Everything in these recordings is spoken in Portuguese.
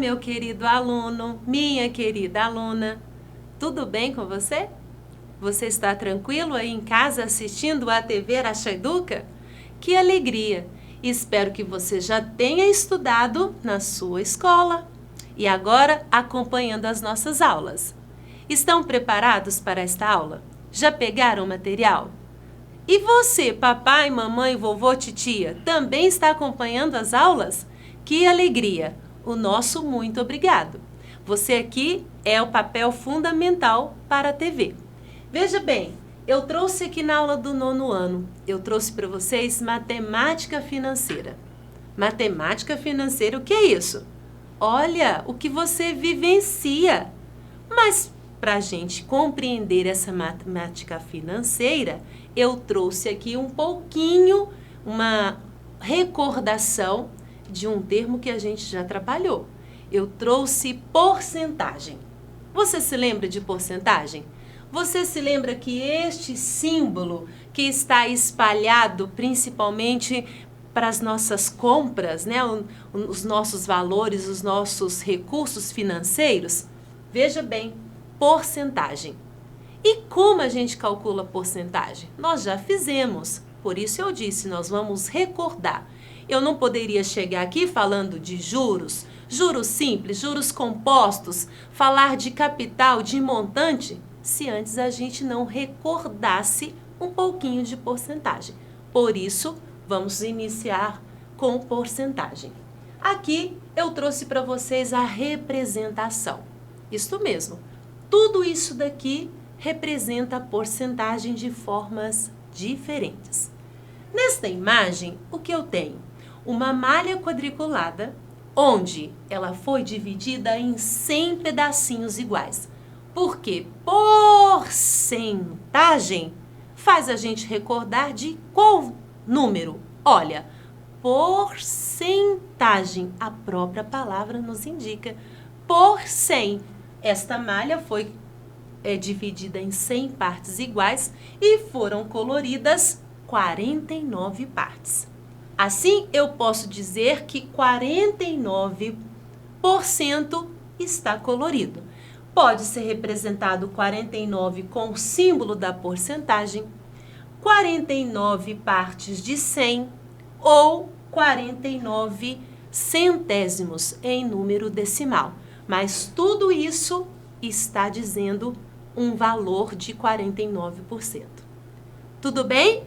meu querido aluno, minha querida aluna, tudo bem com você? Você está tranquilo aí em casa assistindo a TV Araxaiduca? Que alegria! Espero que você já tenha estudado na sua escola e agora acompanhando as nossas aulas. Estão preparados para esta aula? Já pegaram o material? E você, papai, mamãe, vovô, titia, também está acompanhando as aulas? Que alegria! O nosso muito obrigado. Você aqui é o papel fundamental para a TV. Veja bem, eu trouxe aqui na aula do 9º ano, eu trouxe para vocês matemática financeira. Matemática financeira, o que é isso? Olha, o que você vivencia. Mas para a gente compreender essa matemática financeira, eu trouxe aqui um pouquinho, uma recordação de um termo que a gente já trabalhou. Eu trouxe porcentagem. Você se lembra de porcentagem? Você se lembra que este símbolo que está espalhado principalmente para as nossas compras, né? Os nossos valores, os nossos recursos financeiros? Veja bem, porcentagem. E como a gente calcula porcentagem? Nós já fizemos, por isso eu disse, nós vamos recordar. Eu não poderia chegar aqui falando de juros, juros simples, juros compostos, falar de capital, de montante, se antes a gente não recordasse um pouquinho de porcentagem. Por isso, vamos iniciar com porcentagem. Aqui eu trouxe para vocês a representação. Isso mesmo, tudo isso daqui representa a porcentagem de formas diferentes. Nesta imagem, o que eu tenho? Uma malha quadriculada, onde ela foi dividida em 100 pedacinhos iguais. Porque porcentagem faz a gente recordar de qual número? Olha, porcentagem, a própria palavra nos indica. Por 100. Esta malha foi dividida em 100 partes iguais e foram coloridas 49 partes. Assim, eu posso dizer que 49% está colorido. Pode ser representado 49 com o símbolo da porcentagem, 49 partes de 100 ou 49 centésimos em número decimal. Mas tudo isso está dizendo um valor de 49%. Tudo bem?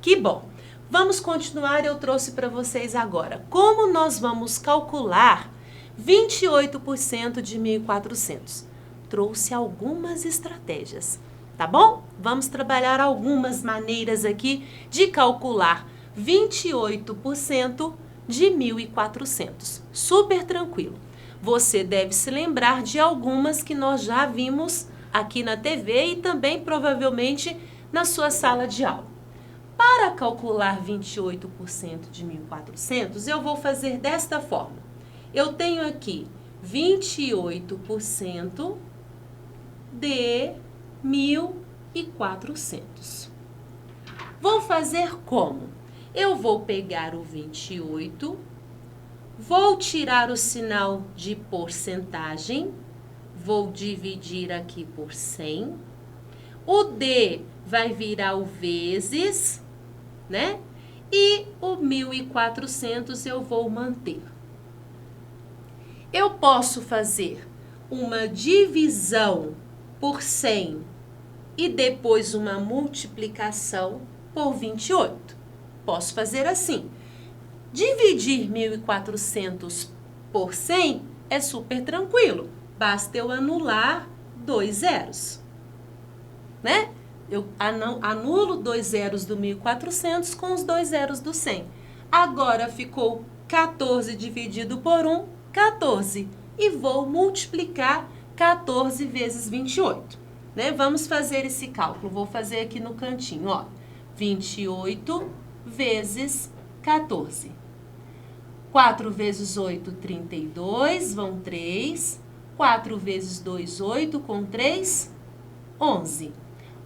Que bom! Vamos continuar, eu trouxe para vocês agora. Como nós vamos calcular 28% de 1.400? Trouxe algumas estratégias, tá bom? Vamos trabalhar algumas maneiras aqui de calcular 28% de 1.400. Super tranquilo. Você deve se lembrar de algumas que nós já vimos aqui na TV e também provavelmente na sua sala de aula. Para calcular 28% de 1.400, eu vou fazer desta forma. Eu tenho aqui 28% de 1.400. Vou fazer como? Eu vou pegar o 28, vou tirar o sinal de porcentagem, vou dividir aqui por 100. O D vai virar o vezes, né? E o 1.400 eu vou manter. Eu posso fazer uma divisão por 100 e depois uma multiplicação por 28. Posso fazer assim. Dividir 1.400 por 100 é super tranquilo. Basta eu anular 2 zeros, né? Eu anulo 2 zeros do 1.400 com os 2 zeros do 100. Agora ficou 14 dividido por 1, 14. E vou multiplicar 14 vezes 28. Né? Vamos fazer esse cálculo. Vou fazer aqui no cantinho, ó. 28 vezes 14. 4 vezes 8, 32, vão 3. 4 vezes 2, 8, com 3, 11.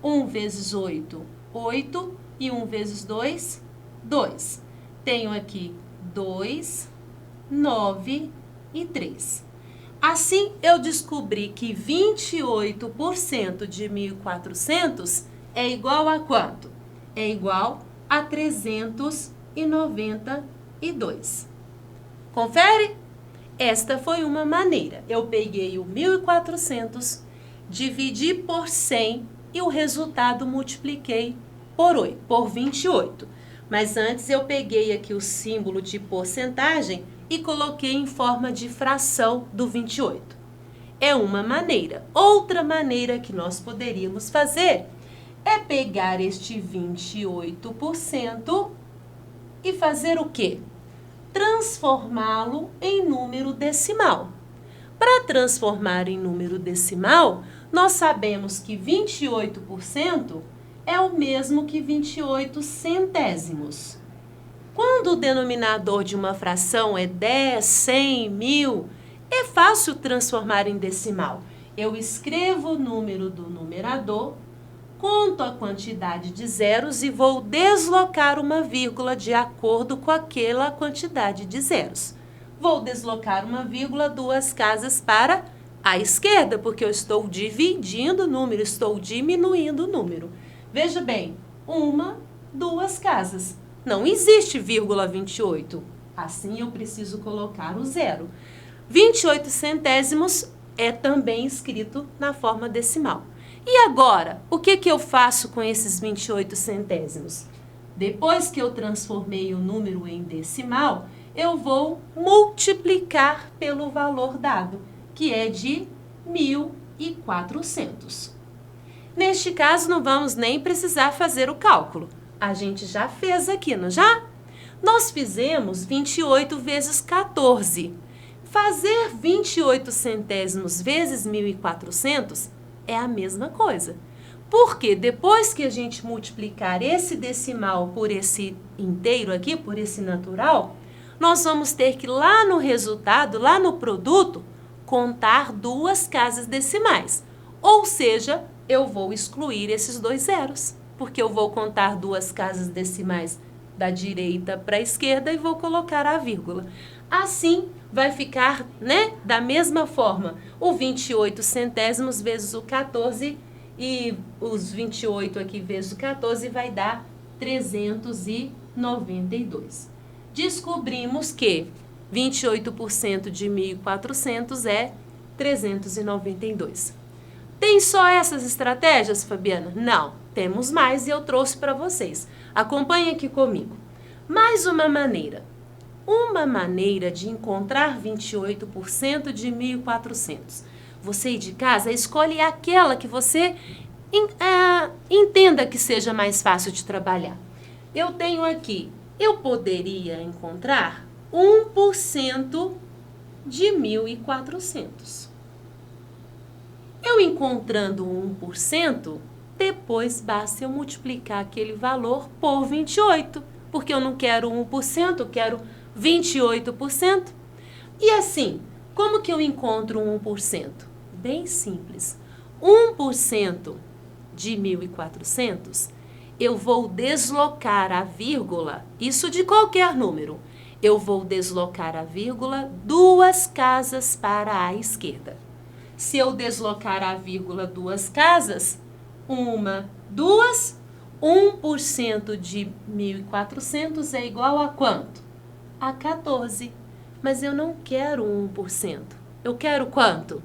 1 vezes 8, 8. E 1 vezes 2, 2. Tenho aqui 2, 9 e 3. Assim, eu descobri que 28% de 1.400 é igual a quanto? É igual a 392. Confere? Esta foi uma maneira. Eu peguei o 1.400, dividi por 100 e o resultado multipliquei por 28. Mas antes eu peguei aqui o símbolo de porcentagem e coloquei em forma de fração do 28. É uma maneira. Outra maneira que nós poderíamos fazer é pegar este 28% e fazer o quê? Transformá-lo em número decimal. Para transformar em número decimal, nós sabemos que 28% é o mesmo que 28 centésimos. Quando o denominador de uma fração é 10, 100, 1000, é fácil transformar em decimal. Eu escrevo o número do numerador, conto a quantidade de zeros e vou deslocar uma vírgula de acordo com aquela quantidade de zeros. Vou deslocar uma vírgula 2 casas para a esquerda, porque eu estou dividindo o número, estou diminuindo o número. Veja bem, 2 casas. Não existe vírgula 28. Assim eu preciso colocar o zero. 28 centésimos é também escrito na forma decimal. E agora, o que eu faço com esses 28 centésimos? Depois que eu transformei o número em decimal, eu vou multiplicar pelo valor dado, que é de 1.400. Neste caso, não vamos nem precisar fazer o cálculo. A gente já fez aqui, não já? Nós fizemos 28 vezes 14. Fazer 28 centésimos vezes 1.400 é a mesma coisa. Porque depois que a gente multiplicar esse decimal por esse inteiro aqui, por esse natural, nós vamos ter que lá no resultado, lá no produto, contar 2 casas decimais. Ou seja, eu vou excluir esses 2 zeros, porque eu vou contar 2 casas decimais da direita para a esquerda e vou colocar a vírgula. Assim, vai ficar, né, da mesma forma, o 28 centésimos vezes o 14 e os 28 aqui vezes o 14 vai dar 392. Descobrimos que 28% de 1.400 é 392. Tem só essas estratégias, Fabiana? Não, temos mais e eu trouxe para vocês. Acompanhe aqui comigo. Mais uma maneira. Uma maneira de encontrar 28% de 1.400. Você aí de casa, escolhe aquela que você entenda que seja mais fácil de trabalhar. Eu tenho aqui, eu poderia encontrar 1% de 1.400. Eu encontrando 1%, depois basta eu multiplicar aquele valor por 28, porque eu não quero 1%, eu quero 28%. E assim, como que eu encontro 1%? Bem simples. 1% de 1.400, eu vou deslocar a vírgula, isso de qualquer número. Eu vou deslocar a vírgula 2 casas para a esquerda. Se eu deslocar a vírgula 2 casas, 2, 1% de 1.400 é igual a quanto? A 14. Mas eu não quero 1%. Eu quero quanto?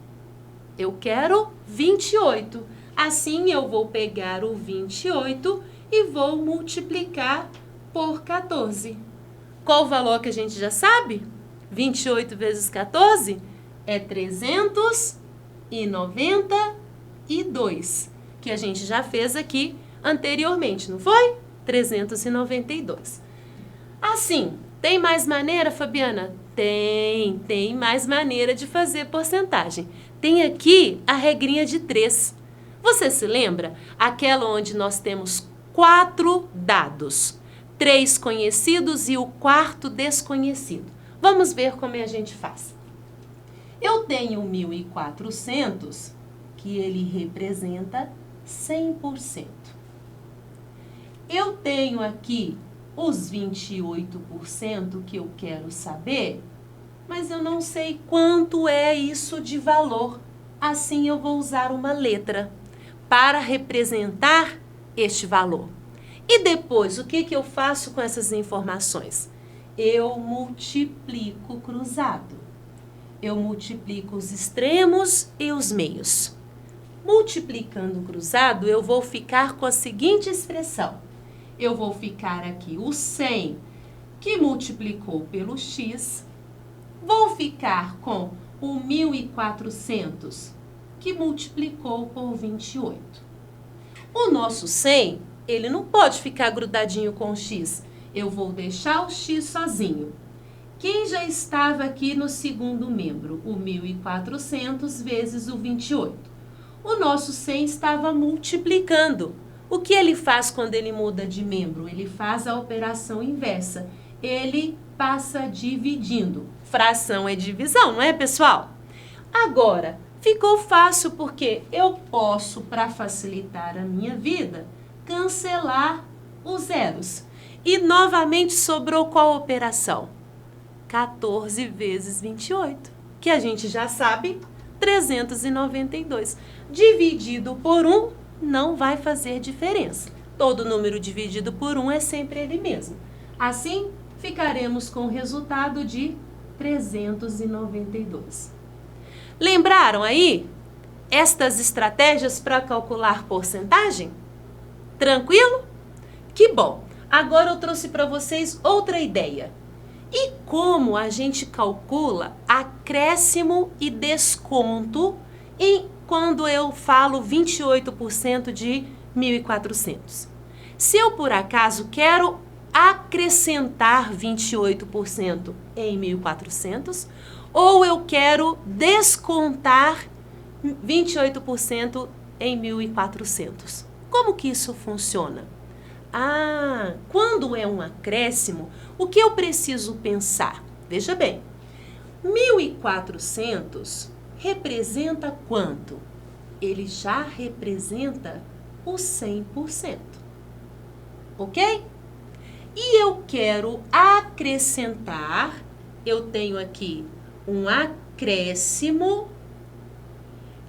Eu quero 28. Assim, eu vou pegar o 28 e vou multiplicar por 14. Qual o valor que a gente já sabe? 28 vezes 14 é 392, que a gente já fez aqui anteriormente, não foi? 392. Assim, tem mais maneira, Fabiana? Tem mais maneira de fazer porcentagem. Tem aqui a regrinha de 3. Você se lembra? Aquela onde nós temos 4 dados, 3 conhecidos e o quarto desconhecido. Vamos ver como a gente faz. Eu tenho 1.400, que ele representa 100%. Eu tenho aqui os 28% que eu quero saber, mas eu não sei quanto é isso de valor. Assim eu vou usar uma letra para representar este valor. E depois, o que eu faço com essas informações? Eu multiplico cruzado. Eu multiplico os extremos e os meios. Multiplicando cruzado, eu vou ficar com a seguinte expressão. Eu vou ficar aqui o 100 que multiplicou pelo x. Vou ficar com o 1.400 que multiplicou por 28. O nosso 100, ele não pode ficar grudadinho com o x. Eu vou deixar o x sozinho. Quem já estava aqui no segundo membro? O 1.400 vezes o 28. O nosso 100 estava multiplicando. O que ele faz quando ele muda de membro? Ele faz a operação inversa. Ele passa dividindo. Fração é divisão, não é, pessoal? Agora, ficou fácil porque eu posso, para facilitar a minha vida, cancelar os zeros. E novamente sobrou qual operação? 14 vezes 28, que a gente já sabe, 392. Dividido por 1 não vai fazer diferença. Todo número dividido por 1 é sempre ele mesmo. Assim, ficaremos com o resultado de 392. Lembraram aí estas estratégias para calcular porcentagem? Tranquilo? Que bom! Agora eu trouxe para vocês outra ideia. E como a gente calcula acréscimo e desconto quando eu falo 28% de 1.400? Se eu, por acaso, quero acrescentar 28% em 1.400, ou eu quero descontar 28% em 1.400. Como que isso funciona? Quando é um acréscimo, o que eu preciso pensar? Veja bem, 1.400 representa quanto? Ele já representa o 100%. Ok? E eu quero acrescentar, eu tenho aqui um acréscimo.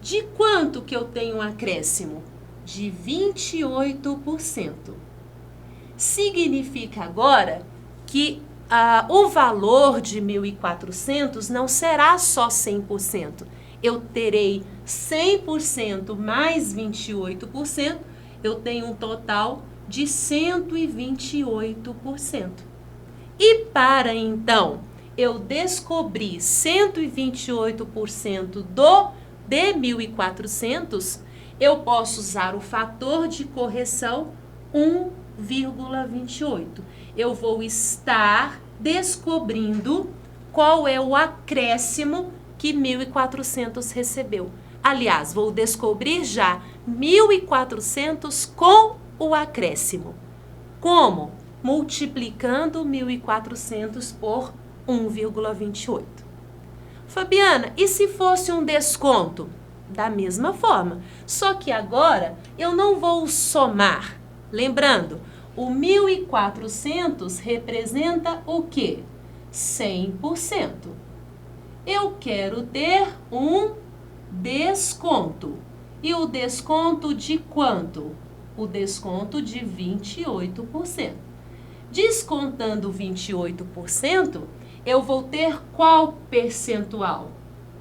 De quanto que eu tenho um acréscimo? De 28%. Significa agora que o valor de 1.400 não será só 100%. Eu terei 100% mais 28%, eu tenho um total de 128%. E para então eu descobrir 128% de 1.400, eu posso usar o fator de correção 1,28. Eu vou estar descobrindo qual é o acréscimo que 1.400 recebeu. Aliás, vou descobrir já 1.400 com o acréscimo. Como? Multiplicando 1.400 por 1,28. Fabiana, e se fosse um desconto? Da mesma forma, só que agora eu não vou somar. Lembrando, o 1.400 representa o quê? 100%. Eu quero ter um desconto. E o desconto de quanto? O desconto de 28%. Descontando 28%, eu vou ter qual percentual?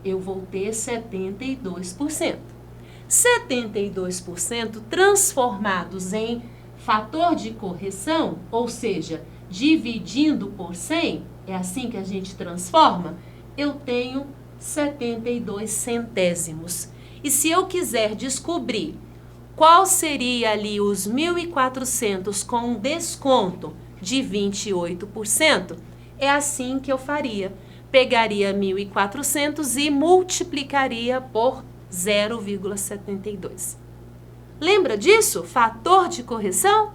Eu vou ter 72%. 72% transformados em fator de correção, ou seja, dividindo por 100, é assim que a gente transforma, eu tenho 72 centésimos. E se eu quiser descobrir qual seria ali os 1.400 com um desconto de 28%, é assim que eu faria. Pegaria 1.400 e multiplicaria por 0,72. Lembra disso? Fator de correção?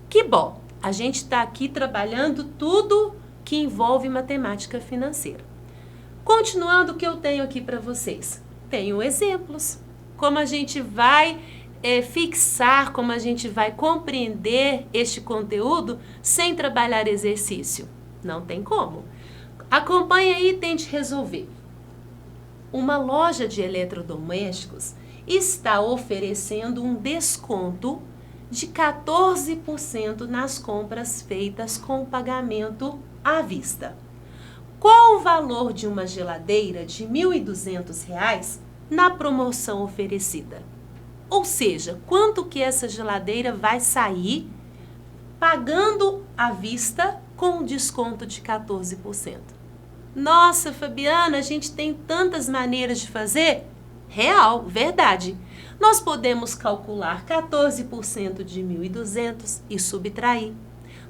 Que bom! A gente está aqui trabalhando tudo que envolve matemática financeira. Continuando o que eu tenho aqui para vocês. Tenho exemplos. Como a gente vai fixar, como a gente vai compreender este conteúdo sem trabalhar exercício? Não tem como. Acompanhe aí e tente resolver. Uma loja de eletrodomésticos está oferecendo um desconto de 14% nas compras feitas com pagamento à vista. Qual o valor de uma geladeira de R$ 1.200 na promoção oferecida? Ou seja, quanto que essa geladeira vai sair pagando à vista com um desconto de 14%? Nossa, Fabiana, a gente tem tantas maneiras de fazer? Real, verdade. Nós podemos calcular 14% de 1.200 e subtrair.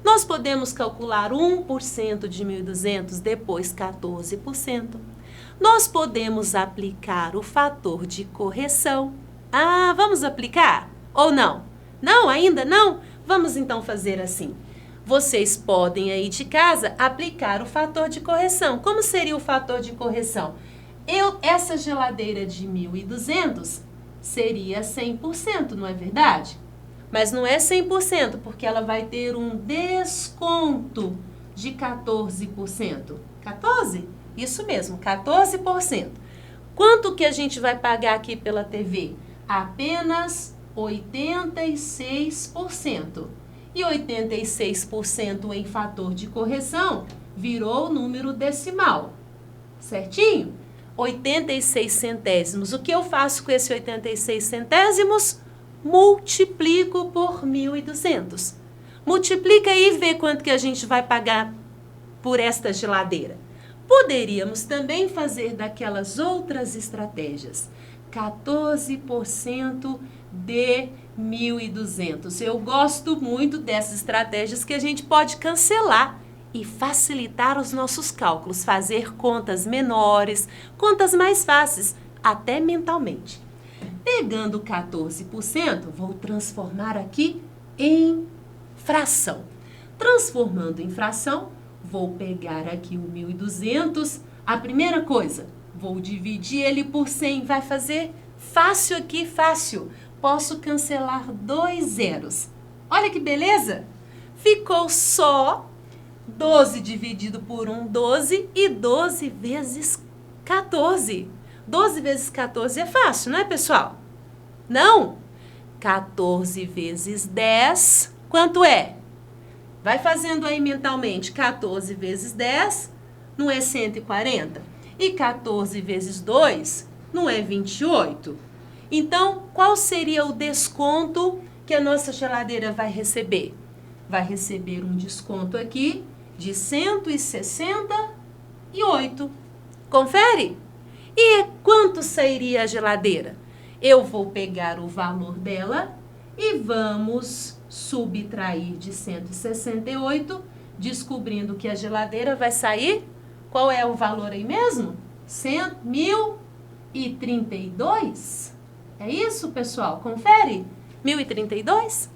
Nós podemos calcular 1% de 1.200, depois 14%. Nós podemos aplicar o fator de correção. Ah, vamos aplicar? Ou não? Não, ainda não? Vamos então fazer assim. Vocês podem aí de casa aplicar o fator de correção. Como seria o fator de correção? Essa geladeira de 1.200 seria 100%, não é verdade? Mas não é 100%, porque ela vai ter um desconto de 14%. 14%? Isso mesmo, 14%. Quanto que a gente vai pagar aqui pela TV? Apenas 86%. E 86% em fator de correção virou número decimal. Certinho? 86 centésimos. O que eu faço com esse 86 centésimos? Multiplico por 1.200. Multiplica aí e vê quanto que a gente vai pagar por esta geladeira. Poderíamos também fazer daquelas outras estratégias. 14% de 1.200. Eu gosto muito dessas estratégias que a gente pode cancelar e facilitar os nossos cálculos, fazer contas menores, contas mais fáceis, até mentalmente. Pegando 14%, vou transformar aqui em fração. Transformando em fração, vou pegar aqui o 1.200. A primeira coisa, vou dividir ele por 100. Vai fazer fácil aqui, fácil. Posso cancelar 2 zeros. Olha que beleza! Ficou só 12 dividido por 1, 12, e 12 vezes 14. 12 vezes 14 é fácil, não é, pessoal? Não? 14 vezes 10, quanto é? Vai fazendo aí mentalmente. 14 vezes 10, não é 140? E 14 vezes 2, não é 28? Então, qual seria o desconto que a nossa geladeira vai receber? Vai receber um desconto aqui de 168. Confere? E quanto sairia a geladeira? Eu vou pegar o valor dela e vamos subtrair de 168, descobrindo que a geladeira vai sair. Qual é o valor aí mesmo? 1.032. É isso, pessoal? Confere? 1.032?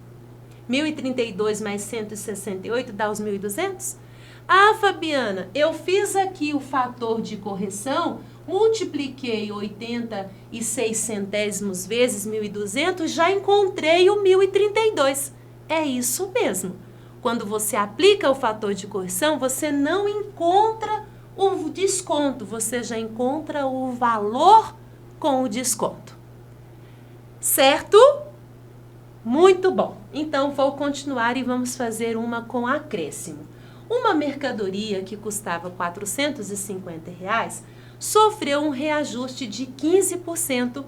1.032 mais 168 dá os 1.200? Ah, Fabiana, eu fiz aqui o fator de correção, multipliquei 86 centésimos vezes 1.200, já encontrei o 1.032. É isso mesmo. Quando você aplica o fator de correção, você não encontra o desconto, você já encontra o valor com o desconto. Certo? Muito bom. Então, vou continuar e vamos fazer uma com acréscimo. Uma mercadoria que custava R$ 450 sofreu um reajuste de 15%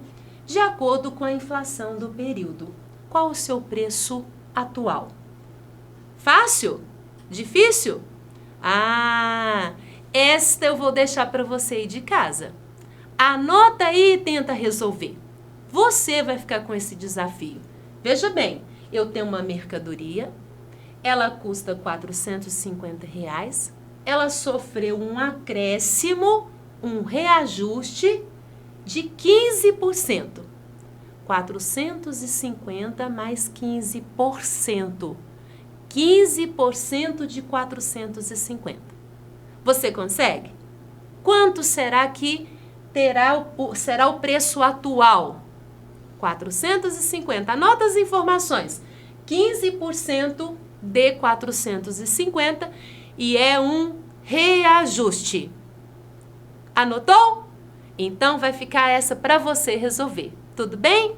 de acordo com a inflação do período. Qual o seu preço atual? Fácil? Difícil? Ah, esta eu vou deixar para você ir de casa. Anota aí e tenta resolver. Você vai ficar com esse desafio. Veja bem, eu tenho uma mercadoria, ela custa R$ 450, ela sofreu um acréscimo, um reajuste de 15%. 450 mais 15%. 15% de 450. Você consegue? Quanto será que será o preço atual? 450. Anota as informações. 15% de 450 e é um reajuste. Anotou? Então vai ficar essa para você resolver. Tudo bem?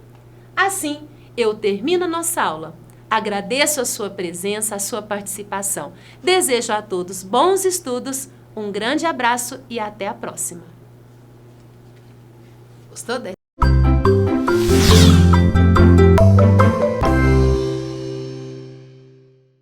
Assim, eu termino a nossa aula. Agradeço a sua presença, a sua participação. Desejo a todos bons estudos, um grande abraço e até a próxima. Gostou dessa?